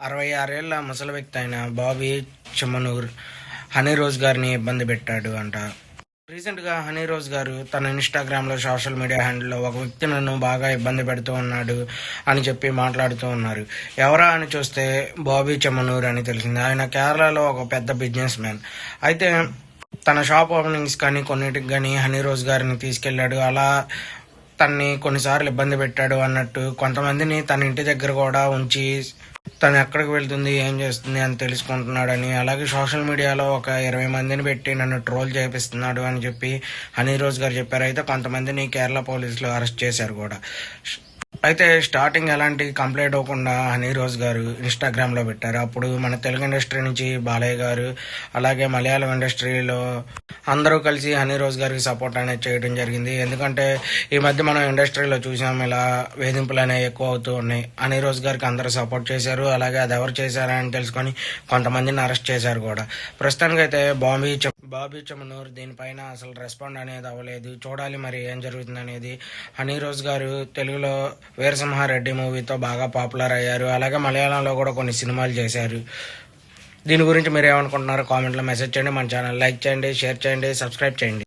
66 ఏళ్ల ముసలి వ్యక్తి అయిన బాబీ చెమ్మనూర్ హనీ రోజ్ గారిని ఇబ్బంది పెట్టాడు అంట. రీసెంట్గా హనీ రోజ్ గారు తన ఇన్స్టాగ్రామ్లో సోషల్ మీడియా హ్యాండిల్లో ఒక వ్యక్తి నన్ను బాగా ఇబ్బంది పెడుతూ ఉన్నాడు అని చెప్పి మాట్లాడుతూ ఉన్నారు. ఎవరా అని చూస్తే బాబీ చెమ్మనూర్ అని తెలిసింది. ఆయన కేరళలో ఒక పెద్ద బిజినెస్ మ్యాన్. అయితే తన షాప్ ఓపెనింగ్స్ కానీ కొన్నిటికి కానీ హనీ రోజ్ గారిని తీసుకెళ్లాడు. అలా తన్ని కొన్నిసార్లు ఇబ్బంది పెట్టాడు అన్నట్టు కొంతమందిని తన ఇంటి దగ్గర కూడా ఉంచి తను ఎక్కడికి వెళ్తుంది, ఏం చేస్తుంది అని తెలుసుకుంటున్నాడని, అలాగే సోషల్ మీడియాలో ఒక 20 మందిని పెట్టి నన్ను ట్రోల్ చేపిస్తున్నాడు అని చెప్పి హనీ రోజ్ గారు చెప్పారు. అయితే కొంతమందిని కేరళ పోలీసులు అరెస్ట్ చేశారు కూడా. అయితే స్టార్టింగ్ ఎలాంటి కంప్లైంట్ అవ్వకుండా హనీ రోజ్ గారు ఇన్స్టాగ్రామ్లో పెట్టారు. అప్పుడు మన తెలుగు ఇండస్ట్రీ నుంచి బాలయ్య గారు, అలాగే మలయాళం ఇండస్ట్రీలో అందరూ కలిసి హనీ రోజ్ గారికి సపోర్ట్ అనేది చేయడం జరిగింది. ఎందుకంటే ఈ మధ్య మనం ఇండస్ట్రీలో చూసాం, ఇలా వేధింపులు అనేవి ఎక్కువ అవుతూ ఉన్నాయి. హనీ రోజ్ గారికి అందరూ సపోర్ట్ చేశారు. అలాగే అది ఎవరు చేశారా అని తెలుసుకొని కొంతమందిని అరెస్ట్ చేశారు కూడా. ప్రస్తుతానికైతే బాబీ చెమ్మనూర్ దీనిపైన అసలు రెస్పాండ్ అనేది అవ్వలేదు. చూడాలి మరి ఏం జరుగుతుంది అనేది. హనీ రోజ్ గారు తెలుగులో వీరసింహారెడ్డి మూవీతో బాగా పాపులర్ అయ్యారు. అలాగే మలయాళంలో కూడా కొన్ని సినిమాలు చేశారు. దీని గురించి మీరు ఏమనుకుంటున్నారో కామెంట్లో మెసేజ్ చేయండి. మన ఛానల్ లైక్ చేయండి, షేర్ చేయండి, సబ్స్క్రైబ్ చేయండి.